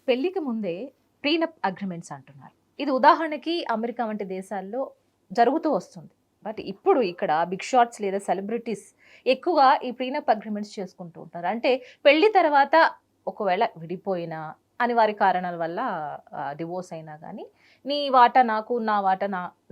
పెళ్లికి ముందే prenup agreements అంటున్నారు. ఇది ఉదాహరణకి అమెరికా వంటి దేశాల్లో జరుగుతూ వస్తుంది. బట్ ఇప్పుడు ఇక్కడ బిగ్ షాట్స్ లేదా సెలబ్రిటీస్ ఎక్కువగా ఈ ప్రీనప్ అగ్రిమెంట్స్ చేసుకుంటూ ఉంటారు. అంటే పెళ్లి తర్వాత ఒకవేళ విడిపోయినా అనివార్య కారణాల వల్ల డివోర్స్ అయినా గానీ, నీ వాటా నాకు, నా వాటా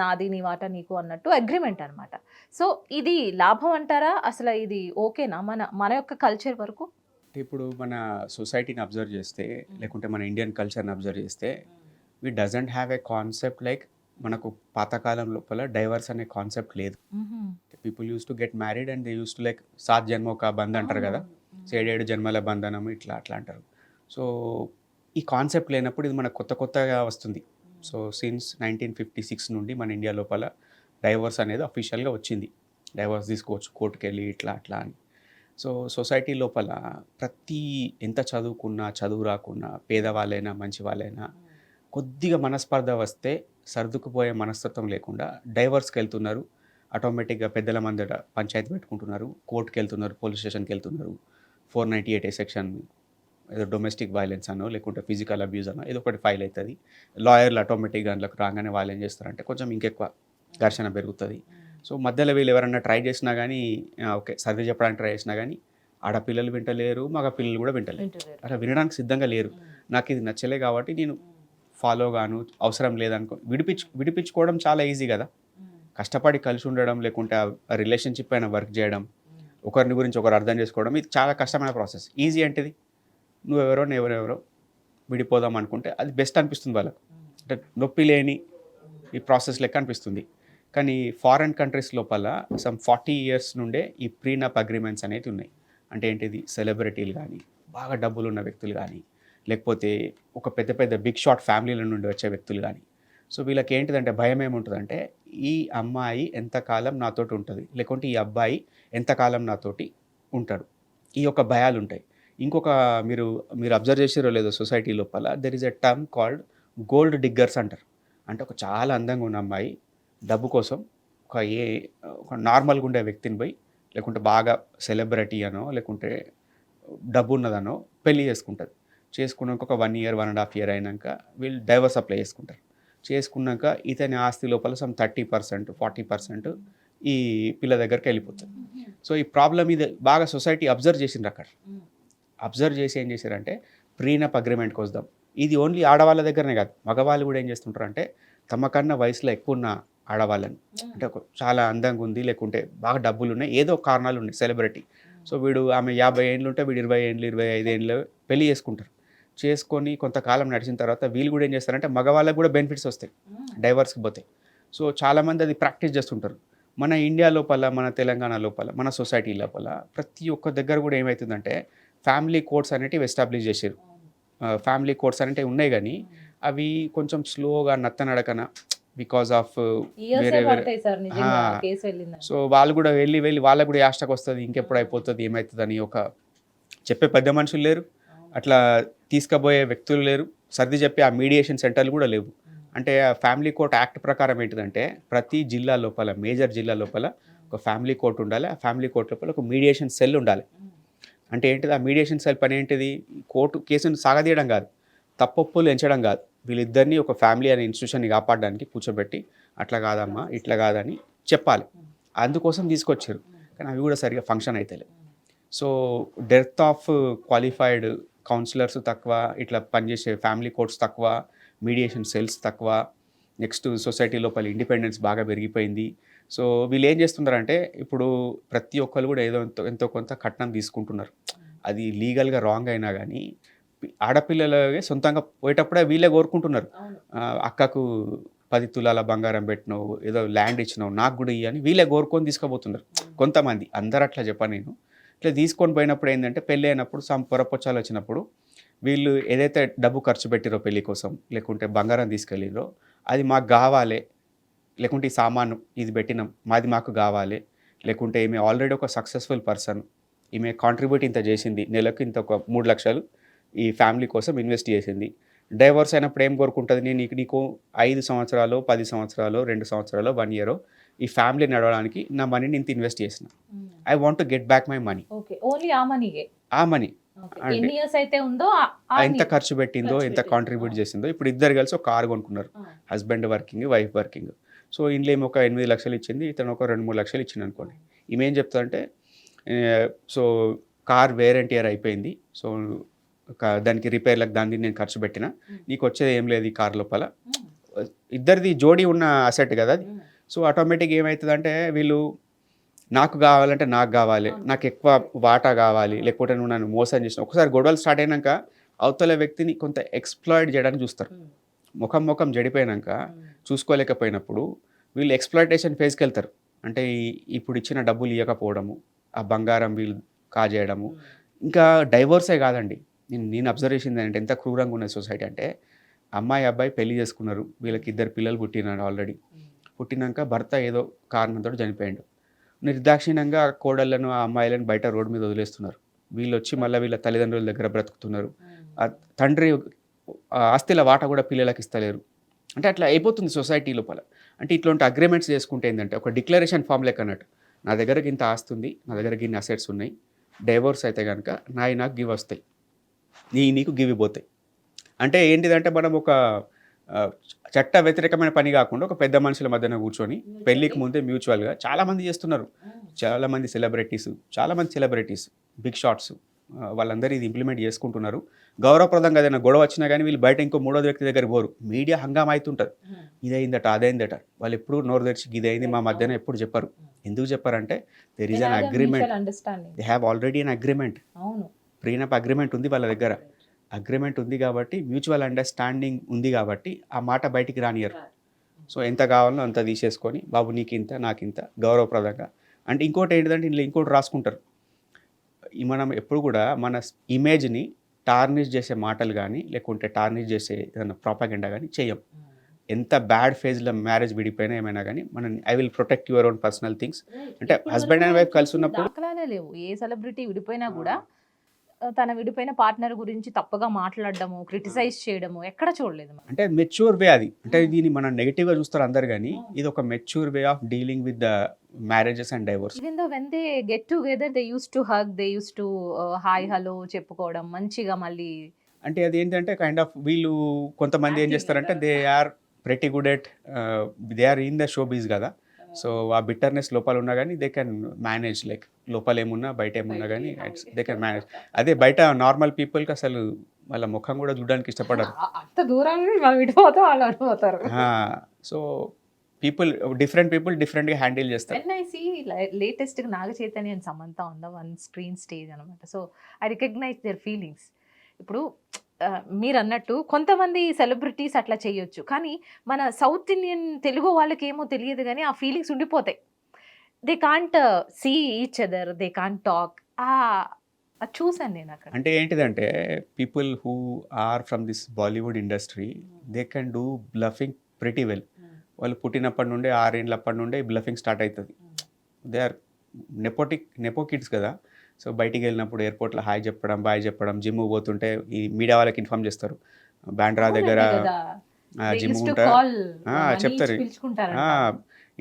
నాది, నీ వాటా నీకు అన్నట్టు అగ్రిమెంట్ అనమాట. సో, ఇది లాభం అంటారా? అసలు ఇది ఓకేనా మన మన యొక్క కల్చర్ వరకు? అంటే ఇప్పుడు మన సొసైటీని అబ్జర్వ్ చేస్తే, లేకుంటే మన ఇండియన్ కల్చర్‌ని అబ్జర్వ్ చేస్తే, we doesn't have a concept like మనకు పాతకాలం లోపల డైవర్స్ అనే కాన్సెప్ట్ లేదు. హుహు. People used to get married and they used to like 7 జన్మో కా బంధ్ అంటారు కదా! అవునవును. హ్మ్. 7 జన్మల బంధనం ఇట్లా అట్లా అంటారు. సో, ఈ కాన్సెప్ట్ లేనప్పుడు ఇది మనకు కొత్తగా వస్తుంది. సో, సిన్స్ 1956 నుండి మన ఇండియా లోపల డైవర్స్ అనేది అఫీషియల్‌గా వచ్చింది. డైవర్స్ తీసుకోవచ్చు కోర్ట్‌కెళ్ళి ఇట్లా అట్లా అని. సో, సొసైటీ లోపల ప్రతి ఎంత చదువుకున్నా, చదువు రాకున్నా, పేదవాళ్ళైనా, మంచివాళ్ళైనా కొద్దిగా మనస్పర్ధ వస్తే సర్దుకుపోయే మనస్తత్వం లేకుండా డైవర్స్‌కెళ్తున్నారు. ఆటోమేటిక్‌గా పెద్దల ముందట పంచాయతీ పెట్టుకుంటున్నారు. కోర్ట్‌కెళ్తున్నారు, పోలీస్ స్టేషన్‌కెళ్తున్నారు. 498 సెక్షన్ ఏదో డొమెస్టిక్ వయలెన్స్ అనో, లేకుంటే ఫిజికల్ అబ్యూస్ అనో ఏదో ఒకటి ఫైల్ అయితది. లాయర్‌లు ఆటోమేటిక్‌గా అందులోకి రాగానే వాళ్ళేం చేస్తారంటే కొంచెం ఇంకెక్కువ ఘర్షణ పెరుగుతది. సో, మధ్యలో వీళ్ళు ఎవరన్నా ట్రై చేసినా గానీ ఓకే. సర్ది చెప్పడానికి ట్రై చేసినా గానీ, ఆడపిల్లలు వింటలేరు, మగ పిల్లలు గూడా వింటలేరు. వింటలేరు. అట్లా వినడానికి సిద్ధంగా లేరు. నాకిది నచ్చలే కాబట్టి నేను ఫాలో గాను, అవసరం లేదనుకో విడిపించుకోవడం చాలా ఈజీ గదా! కష్టపడి కలిసి ఉండడం, లేకుంటే ఆ రిలేషన్‌షిప్ పైన వర్క్ జేయడం, ఒకరిని గురించి ఒకరు అర్థం చేసుకోవడం ఇది చాలా కష్టమైన ప్రాసెస్. ఈజీ అంటే ఇది నువ్వెవరో, నేనెవరో విడిపోదాం అనుకుంటే అది బెస్ట్ అనిపిస్తుంది వాళ్ళకు. అంటే నొప్పి లేని ఈ ప్రాసెస్ లెక్క అనిపిస్తుంది. కానీ ఫారెన్ కంట్రీస్ లోపల సమ్ 40 ఇయర్స్ నుండే ఈ ప్రీనప్ అగ్రీమెంట్స్ అనేటివి ఉన్నాయి. అంటే ఏంటిది సెలబ్రిటీలు గానీ, బాగా డబ్బులున్న వ్యక్తులు గానీ, లేకపోతే ఒక పెద్ద పెద్ద బిగ్ షాట్ ఫ్యామిలీల నుండి వచ్చే వ్యక్తులు గానీ. సో, వీళ్ళకేంటిదంటే భయమేముంటదంటే ఈ అమ్మాయి ఎంతకాలం నాతోటి ఉంటది, లేకుంటే ఈ అబ్బాయి ఎంతకాలం నాతోటి ఉంటాడు. ఈ యొక్క భయాలుంటాయి. ఇంకొక మీరు మీరు అబ్జర్వ్ చేసిర్రో లేదో సొసైటీ లోపల there is a term called gold diggers అంటారు. అంటే ఒక చాలా అందంగా ఉన్న అమ్మాయి డబ్బు కోసం ఒక ఏ ఒక నార్మల్‌గా ఉండే వ్యక్తిని పోయి, లేకుంటే బాగా సెలబ్రిటీ అనో, లేకుంటే డబ్బున్నదనో పెళ్లి చేసుకుంటది. చేసుకున్నాక ఒక 1 ఇయర్, 1 ½ ఇయర్ అయినంక వీళ్ళు డైవర్స్ అప్లై చేసుకుంటారు. చేసుకున్నాక ఇతని ఆస్తి లోపల సమ్ 30%, 40% ఈ పిల్ల దగ్గరికెళ్ళిపోతది. సో, ఈ ప్రాబ్లమ్ ఇది బాగా సొసైటీ అబ్జర్వ్ చేసిండ్రక్కడ. అబ్జర్వ్ చేసి ఏం చేశారంటే ప్రీనప్ అగ్రీమెంట్‌కొద్దాం. ఇది ఓన్లీ ఆడవాళ్ళ దగ్గరనే కాదు. మగవాళ్ళు కూడా ఏం చేస్తుంటారంటే తమ కన్నా వయసులో ఎక్కువున్న ఆడవాళ్ళని అంటే చాలా అందంగా ఉంది, లేకుంటే బాగా డబ్బులున్నాయి, ఏదో కారణాలున్నాయి సెలబ్రిటీ. సో, ఆమె 50 ఏండ్లుంటే వీడు 20 ఏండ్లు, 25 ఏండ్లు పెళ్లి చేసుకుంటారు. చేసుకొని కొంతకాలం నడిచిన తర్వాత వీళ్ళు కూడా ఏం చేస్తారంటే మగవాళ్ళకి కూడా బెనిఫిట్స్ వస్తాయి డైవర్స్‌కి పోతే. సో, చాలామంది అది ప్రాక్టీస్ చేస్తుంటారు. మన ఇండియా లోపల, మన తెలంగాణ లోపల, మన సొసైటీ లోపల ప్రతి ఒక్క దగ్గర కూడా ఏమైతుందంటే ఫ్యామిలీ కోడ్స్ అనేటివి ఎస్టాబ్లిష్ చేసిర్రు. ఫ్యామిలీ కోడ్స్ అనేటివి ఉన్నాయి గానీ, అవి కొంచెం స్లోగా నత్తనడకన బికాజ్ ఆఫ్ ఇయర్సే వేరే వేరే పడతాయి సార్ ఆ! నిజంగా కేస్ వెళ్ళిందంటే. సో, వాళ్ళు గూడా వెళ్లి వాళ్ళకి గూడా యాష్టకొస్తది. ఇంకెప్పుడు అయిపోతది, ఏమైతదని చెప్పే పెద్ద మనుషులు లేరు. అట్లా తీసుకపోయే వ్యక్తులు లేరు. సర్ది చెప్పే ఆ మీడియేషన్ సెంటర్‌లు గూడా లేవు. అంటే ఆ ఫ్యామిలీ కోర్ట్ యాక్ట్ ప్రకారం ఏంటిదంటే, ప్రతి జిల్లా లోపల, మేజర్ జిల్లా లోపల ఒక ఫ్యామిలీ కోర్ట్ ఉండాలి. ఆ ఫ్యామిలీ కోర్ట్ లోపల ఒక మీడియేషన్ సెల్ ఉండాలి. అంటే ఏంటిది? ఆ మీడియేషన్ సెల్ పనేంటిది? కోర్టు కేసుని సాగదీయడం గాదు. తప్పొప్పులు ఎంచడం గాదు. వీళ్ళిద్దరిని ఒక ఫ్యామిలీ అనే ఇన్‌స్టిట్యూషన్‌ని కాపాడడానికి కూర్చోబెట్టి, అట్లా గాదమ్మా, ఇట్లా గాదని చెప్పాలి. అందుకోసం తీసుకొచ్చిర్రు. కానీ అవి గూడా సరిగ్గా ఫంక్షన్ అయితలేవు. So, depth of qualified counsellors తక్కువ, ఇట్లా పనిచేసే ఫ్యామిలీ కోర్ట్స్ తక్కువ, మీడియేషన్ సెల్స్ తక్కువ. నెక్స్ట్ సొసైటీ లోపల ఇండిపెండెన్స్ బాగా పెరిగిపోయింది. సో, వీళ్ళేం చేస్తున్నారంటే, ఇప్పుడు ప్రతి ఒక్కళ్ళు గూడా ఏదో ఎంతో కొంత కట్నం తీసుకుంటున్నారు. అది లీగల్‌గా రాంగ్ అయినా గానీ, ఆడపిల్లలే సొంతంగా పోయేటప్పుడే వీళ్ళే కోరుకుంటున్నారు. అవును. అక్కకు 10 తులాల బంగారం పెట్టినవు, ఏదో ల్యాండ్ ఇచ్చినావు, నాకు గూడా ఇయ్యి అని వీళ్ళే కోరుకొని తీసుకుపోతున్నారు. కొంతమంది, అందరూ అట్లా చెప్పను నేను. ఇట్లా తీసుకొని పోయినప్పుడు ఏందంటే, పెళ్ళైనప్పుడు పొరపొచ్చాలొచ్చినప్పుడు వీళ్ళు ఏదైతే డబ్బు ఖర్చు పెట్టిర్రో పెళ్లి కోసం, లేకుంటే బంగారం తీసుకెళ్ళిర్రో, అది మాకు గావాలే, లేకుంటే ఈ సామాను ఇది పెట్టినాం, మాకు గావాలే, లేకుంటే ఈమె ఆల్రెడీ ఒక సక్సెస్‌ఫుల్ పర్సన్, ఈమె కాంట్రిబ్యూట్ ఇంత చేసింది, నెలకు ఇంత ఒక 3,00,000 ఈ ఫ్యామిలీ కోసం ఇన్వెస్ట్ చేసింది. డైవోర్స్ అయినప్పుడు ఏం కోరుకుంటది? నేను నీకు 5 సంవత్సరాలో, 10 సంవత్సరాలో, 2 సంవత్సరాలో, 1 ఇయరో ఈ ఫ్యామిలీ నడవడానికి నా మనీని ఇంత ఇన్వెస్ట్ చేసిన. హ్మ్. I want to get back my money. Okay. Only ఆ మనీయే. ఆ మనీ. అంటే ఎన్ని ఇయర్స్ అయితే ఉందో ఎంత ఖర్చు పెట్టిందో ఎంత కాంట్రిబ్యూట్ చేసిందో ఇప్పుడు ఇద్దరు కలిసి ఒక కారు కొనుక్కున్నారు. Husband working, wife working. So ఇంట్లో ఏమో ఒక 8 లక్షలు ఇచ్చింది, ఇతను ఒక 2-3 లక్షలు ఇచ్చింది అనుకోండి. ఈమె ఏం చెప్తుందంటే so car wear and tear అయిపోయింది, సో దానికి రిపేర్లకు దాన్ని నేను ఖర్చు పెట్టిన, నీకు వచ్చేది ఏం లేదు ఈ కార్ లోపల. ఇద్దరిది జోడీ ఉన్న అసెట్ కదా అది. సో ఆటోమేటిక్ ఏమవుతుందంటే వీళ్ళు నాకు కావాలంటే నాకు కావాలి, నాకు ఎక్కువ వాటా కావాలి, లేకపోతే నువ్వు నన్ను మోసం చేసిన. ఒకసారి గొడవలు స్టార్ట్ అయినాక అవతల వ్యక్తిని కొంత ఎక్స్‌ప్లాయిట్ చేయడానికి చూస్తారు. ముఖం జడిపోయినాక చూసుకోలేకపోయినప్పుడు వీళ్ళు ఎక్స్‌ప్లాయిటేషన్ ఫేజ్‌కి వెళ్తారు. అంటే ఇప్పుడు ఇచ్చిన డబ్బులు ఇవ్వకపోవడము, ఆ బంగారం వీళ్ళు కాజేయడము. ఇంకా డైవోర్సే కాదండి. నేను అబ్జర్వ్ చేసింది ఏంటంటే ఎంత క్రూరంగా ఉన్నది సొసైటీ అంటే, అమ్మాయి అబ్బాయి పెళ్లి చేసుకున్నారు, వీళ్ళకి 2 పిల్లలు పుట్టినారు ఆల్రెడీ. పుట్టినాక భర్త ఏదో కారణంతో చనిపోయాడు. నిర్దాక్షిణ్యంగా ఆ కోడళ్ళను, ఆ అమ్మాయిలను బయట రోడ్డు మీద వదిలేస్తున్నారు. వీళ్ళొచ్చి మళ్ళీ వీళ్ళ తల్లిదండ్రుల దగ్గర బ్రతుకుతున్నారు. ఆ తండ్రి ఆస్తిల వాటా కూడా పిల్లలకి ఇస్తలేరు. అంటే అట్లా అయిపోతుంది సొసైటీ లోపల. అంటే ఇట్లాంటి అగ్రిమెంట్స్ చేసుకుంటే ఏంటంటే ఒక డిక్లరేషన్ ఫామ్ లెక్క అన్నట్టు. నా దగ్గరకి ఇంత ఆస్తి ఉంది, నా దగ్గరకి ఇన్ని అసెట్స్ ఉన్నాయి, డైవోర్స్ అయితే కనుక నాకు గివ్ వస్తాయి, నీకు గివ్ ఇవ్వబోతాయి. అంటే ఏంటిదంటే మనం ఒక చట్ట వ్యతిరేకమైన పని కాకుండా ఒక పెద్ద మనుషుల మధ్యన కూర్చొని పెళ్ళికి ముందే మ్యూచువల్గా చాలామంది చేస్తున్నారు. చాలామంది సెలబ్రిటీస్ బిగ్ షాట్స్ వాళ్ళందరూ ఇది ఇంప్లిమెంట్ చేసుకుంటున్నారు. గౌరవప్రదంగా ఏదైనా గొడవ వచ్చినా కానీ వీళ్ళు బయట ఇంకో మూడో వ్యక్తి దగ్గర పోరు. మీడియా హంగామా అవుతుంటుంది, ఇదైందట అదైందట. వాళ్ళు ఎప్పుడు నోరు తెరిచి ఇదైంది మా మధ్యన ఎప్పుడు చెప్పరు. ఎందుకు చెప్పారంటే there is an agreement, they have already an agreement. Prenup agreement ఉంది వాళ్ళ దగ్గర. అగ్రిమెంట్ ఉంది కాబట్టి మ్యూచువల్ అండర్స్టాండింగ్ ఉంది కాబట్టి ఆ మాట బయటికి రానియరు. సో ఎంత కావాలో అంత తీసేసుకొని బాబు నీకు ఇంత నాకు ఇంత గౌరవప్రదంగా. అంటే ఇంకోటి ఏంటిదంటే ఇందులో ఇంకోటి రాసుకుంటారు, మనం ఎప్పుడు కూడా మన ఇమేజ్ని టార్నిష్ చేసే మాటలు కానీ లేకుంటే టార్నిష్ చేసే ఏదైనా ప్రాపగెండా కానీ చేయం. ఎంత బ్యాడ్ ఫేజ్లో మ్యారేజ్ విడిపోయినా ఏమైనా కానీ మనం I will protect your own personal things. అంటే హస్బెండ్ అండ్ వైఫ్ కలిసి ఉన్నప్పుడు దాఖలాలే లేవు. ఏ సెలబ్రిటీ విడిపోయినా కూడా తన విడిపోయిన పార్ట్నర్ గురించి తప్పుగా మాట్లాడడము, క్రిటిసైజ్ చేయడము ఎక్కడ చూడలేదు మనం. అంటే మెచ్యూర్ వే అది. అంటే దీన్ని మనం నెగిటివ్గా చూస్తారు అందరు, కానీ ఇది ఒక mature way of dealing with the marriages and divorce. Even though when they get together they use to hug, they use to hi hello చెప్పుకోవడం మంచిగా. మళ్ళీ అంటే అది ఏంటంటే కైండ్ ఆఫ్ వీళ్ళు కొంతమంది ఏం చేస్తారంటే they are pretty good at, they are in the show biz కదా. సో ఆ బిట్టర్నెస్ లోపల ఉన్నా కానీ దే కెన్ మేనేజ్, లైక్ లోపల ఏమున్నా బయట ఏమున్నా కానీ దే కెన్ మేనేజ్. అదే బయట నార్మల్ పీపుల్కి అసలు వాళ్ళ ముఖం కూడా చూడడానికి ఇష్టపడరు. అంత దూరాన్ని మనం విడిపోతాం, వాళ్ళు అడిపోతారు. సో డిఫరెంట్ పీపుల్ డిఫరెంట్గా హ్యాండిల్ చేస్తారు. When I see latest Naga Chaitanya and Samantha on the one screen stage అనమాట. So I recognise their feelings. ఇప్పుడు మీరు అన్నట్టు కొంతమంది సెలబ్రిటీస్ అట్లా చేయొచ్చు, కానీ మన సౌత్ ఇండియన్ తెలుగు వాళ్ళకి ఏమో తెలియదు కానీ ఆ ఫీలింగ్స్ ఉండిపోతాయి. They can't see each other, they can't talk. అది చూసాను నేను అక్కడ. అంటే ఏంటిదంటే people who are from this Bollywood industry they can do bluffing pretty well. వాళ్ళు పుట్టినప్పటి నుండే 6 ఏళ్ళప్పటి నుండే బ్లఫింగ్ స్టార్ట్ అవుతుంది. దే ఆర్ నెపో కిడ్స్ కదా. సో బయటికి వెళ్ళినప్పుడు ఎయిర్పోర్ట్లో హాయ్ చెప్పడం, బాయ్ చెప్పడం, జిమ్ పోతుంటే ఈ మీడియా వాళ్ళకి ఇన్ఫామ్ చేస్తారు. బాండ్రా దగ్గర జిమ్ చెప్తారు,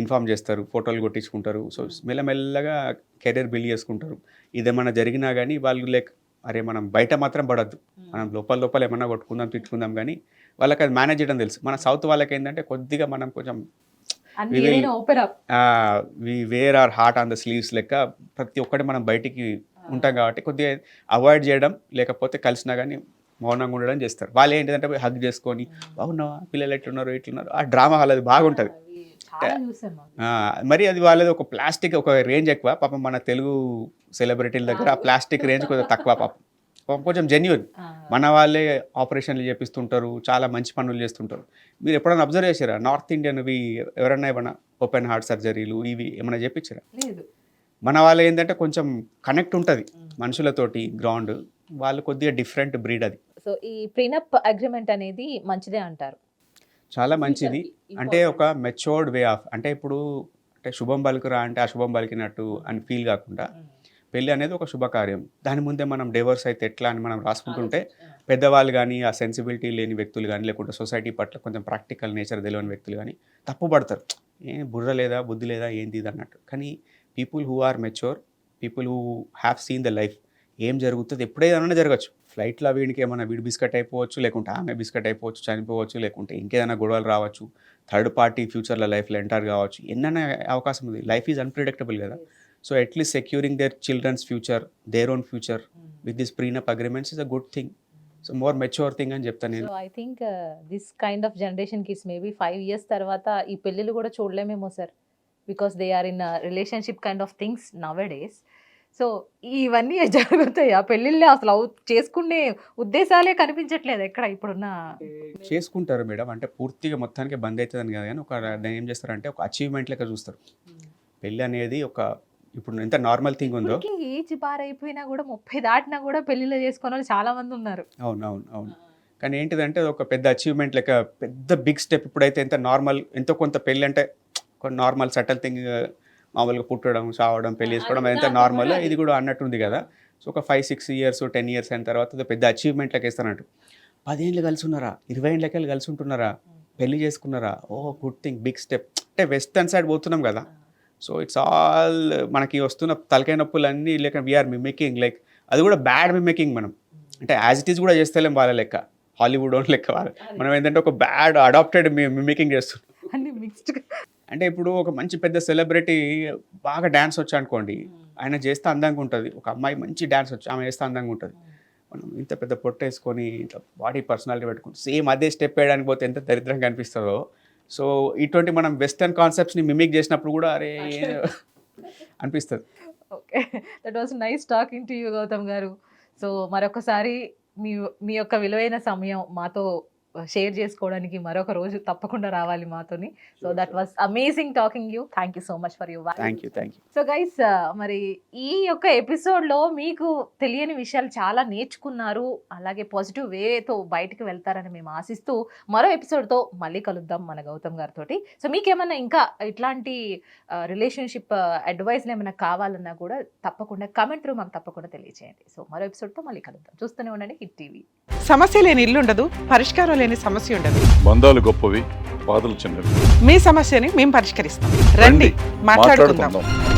ఇన్ఫామ్ చేస్తారు, ఫోటోలు కొట్టించుకుంటారు. సో మెల్లమెల్లగా కెరీర్ బిల్డ్ చేసుకుంటారు. ఇదేమన్నా జరిగినా కానీ వాళ్ళు లైక్ అరే మనం బయట మాత్రం పడద్దు, మనం లోపల ఏమన్నా కొట్టుకుందాం తిట్టుకుందాం, కానీ వాళ్ళకి అది మేనేజ్ చేయడం తెలుసు. మన సౌత్ వాళ్ళకి ఏంటంటే కొద్దిగా మనం కొంచెం we wear our heart on the sleeves లెక్క ప్రతి ఒక్కటి మనం బయటికి ఉంటాం కాబట్టి కొద్దిగా అవాయిడ్ చేయడం, లేకపోతే కలిసినా కానీ మౌనంగా ఉండడం చేస్తారు. వాళ్ళు ఏంటిదంటే హగ్ చేసుకొని బాగున్నావా, పిల్లలు ఎట్లున్నారు ఇట్లున్నారు, ఆ డ్రామా వాళ్ళది బాగుంటుంది. మరి అది వాళ్ళది ఒక ప్లాస్టిక్ ఒక రేంజ్ ఎక్కువ. పాపం మన తెలుగు సెలబ్రిటీల దగ్గర ఆ ప్లాస్టిక్ రేంజ్ కొంచెం తక్కువ. పాపం కొంచెం జెన్యూన్. మన వాళ్ళే ఆపరేషన్లు చేపిస్తుంటారు, చాలా మంచి పనులు చేస్తుంటారు. మీరు ఎప్పుడైనా అబ్జర్వ్ చేశారా నార్త్ ఇండియన్వి ఎవరైనా ఏమైనా ఓపెన్ హార్ట్ సర్జరీలు ఇవి ఏమైనా చేయించారా? మన వాళ్ళు ఏంటంటే కొంచెం కనెక్ట్ ఉంటుంది మనుషులతోటి, గ్రౌండ్. వాళ్ళు కొద్దిగా డిఫరెంట్ బ్రీడ్ అది. సో ఈ ప్రీనప్ అగ్రిమెంట్ అనేది మంచిదే అంటారు? చాలా మంచిది. అంటే ఒక మెచ్యూర్డ్ వే ఆఫ్, అంటే ఇప్పుడు అంటే శుభం పలుకురా అంటే అశుభం పలికినట్టు అని ఫీల్ కాకుండా పెళ్ళి అనేది ఒక శుభకార్యం. దాని ముందే మనం డైవర్స్ అయితే ఎట్లా అని మనం రాసుకుంటుంటే పెద్దవాళ్ళు కానీ, ఆ సెన్సిబిలిటీ లేని వ్యక్తులు కానీ, లేకుంటే సొసైటీ పట్ల కొంచెం ప్రాక్టికల్ నేచర్ తెలియని వ్యక్తులు కానీ తప్పుపడతారు. బుర్ర లేదా, బుద్ధి లేదా, ఏంది ఇది అన్నట్టు. కానీ people who are mature, people who have seen the life, ఏం జరుగుతుంది ఎప్పుడేదైనా జరగచ్చు. ఫ్లైట్లో వీడికి ఏమైనా వీడు బిస్కెట్ అయిపోవచ్చు, లేకుంటే ఆమె బిస్కెట్ అయిపోవచ్చు, చనిపోవచ్చు, లేకుంటే ఇంకేదైనా గొడవలు రావచ్చు, థర్డ్ పార్టీ ఫ్యూచర్లో లైఫ్లో ఎంటర్ కావచ్చు, ఎన్నైనా అవకాశం ఉంది. లైఫ్ ఈజ్ అన్ప్రిడిక్టబుల్ కదా. So at least securing their children's future, their own future with this prenup agreements is a good thing. So more mature thing అని చెప్తాను నేను. So I think this kind of generation kids maybe 5 years తర్వాత ఈ పెళ్ళిళ్ళు కూడా చూడలేమేమో sir, because they are in relationship kind of things nowadays. So ఇవన్నీ జరుగుతాయి ఆ పెళ్ళిళ్ళే, అసలు చేసుకునే ఉద్దేశాలే కనిపించట్లేదు ఎక్కడ ఇప్పుడున్న. చేసుకుంటారు మేడం, అంటే పూర్తిగా మొత్తానికి బంద్ అవుతుందని కాదు, కానీ దాన్ని ఏం చేస్తారంటే ఒక అచీవ్మెంట్ లెక్క చూస్తారు. పెళ్ళి అనేది ఒక ఇప్పుడు ఎంత నార్మల్ థింగ్ ఉందో, ఏజ్ బార్ అయిపోయినా కూడా 30 దాటినా కూడా పెళ్లిళ్ళు చేసుకునే వాళ్ళు చాలా మంది ఉన్నారు. అవును. కానీ ఏంటిదంటే ఒక పెద్ద అచీవ్మెంట్ లెక్క, పెద్ద బిగ్ స్టెప్. ఇప్పుడైతే ఎంత నార్మల్, ఎంతో కొంత పెళ్ళి అంటే ఒక నార్మల్ సటల్ థింగ్, మామూలుగా పుట్టడం, చావడం, పెళ్లి చేసుకోవడం ఎంత నార్మల్, ఇది కూడా అన్నట్టుంది కదా. సో ఒక 5-6 years 10 years అయిన తర్వాత అది పెద్ద అచీవ్మెంట్ లెక్క ఇస్తానంటు. 10 ఏళ్ళు కలిసి ఉన్నారా, 20 ఏళ్ళకి కలిసి ఉంటున్నారా, పెళ్లి చేసుకున్నారా, ఓ గుడ్ థింగ్, బిగ్ స్టెప్. అంటే వెస్టర్న్ సైడ్ పోతున్నాం కదా. సో ఇట్స్ ఆల్ మనకి వస్తున్న తలకాయ నొప్పులన్నీ లేక వీఆర్ మిమికింగ్, లైక్ అది కూడా బ్యాడ్ మిమికింగ్. మనం అంటే యాజ్ ఇట్ ఈస్ కూడా చేస్తలేం వాళ్ళ లెక్క, హాలీవుడ్ లెక్క వాళ్ళు. మనం ఏంటంటే ఒక బ్యాడ్ అడాప్టెడ్ మిమికింగ్ చేస్తున్నాం. అన్ని మిక్స్డ్. అంటే ఇప్పుడు ఒక మంచి పెద్ద సెలబ్రిటీ బాగా డ్యాన్స్ వచ్చి అనుకోండి, ఆయన చేస్తే అందంగా ఉంటుంది. ఒక అమ్మాయి మంచి డ్యాన్స్ వచ్చి ఆమె చేస్తే అందంగా ఉంటుంది. మనం ఇంత పెద్ద పొట్టేసుకొని ఇట్లా బాడీ పర్సనాలిటీ పెట్టుకుని సేమ్ అదే స్టెప్ వేయడానికి పోతే ఎంత దరిద్రంగా అనిపిస్తుందో. సో ఇటువంటి మనం వెస్టర్న్ కాన్సెప్ట్స్ని మిమిక్ చేసినప్పుడు కూడా అరే అనిపిస్తుంది. Okay, that was nice talking to you Gautam garu. So మరొకసారి మీ యొక్క విలువైన సమయం మాతో షేర్ చేసుకోవడానికి మరొక రోజు తప్పకుండా రావాలి మాతోని. So that was amazing talking you. Thank you so much for your thank you. So guys, మరి ఈ యొక్క ఎపిసోడ్లో మీకు తెలియని విషయాలు చాలా నేర్చుకున్నారు, అలాగే పాజిటివ్ వేతో బయటకు వెళ్తారని మేము ఆశిస్తూ మరో ఎపిసోడ్తో మళ్ళీ కలుద్దాం మన గౌతమ్ గారితో. సో మీకేమన్నా ఇంకా ఇట్లాంటి రిలేషన్షిప్ అడ్వైస్లు ఏమైనా కావాలన్నా కూడా తప్పకుండా కమెంట్ రూమ్ మాకు తప్పకుండా తెలియజేయండి. సో మరో ఎపిసోడ్తో మళ్ళీ కలుద్దాం. చూస్తూనే ఉండండి హిట్ టీవీ. సమస్య లేని ఇల్లు ఉండదు, పరిష్కారం లేని సమస్య ఉండదు. బంధాలు గొప్పవి, బాధలు చిన్నవి. మీ సమస్యని మేము పరిష్కరిస్తాం. రండి, మాట్లాడుకుందాం.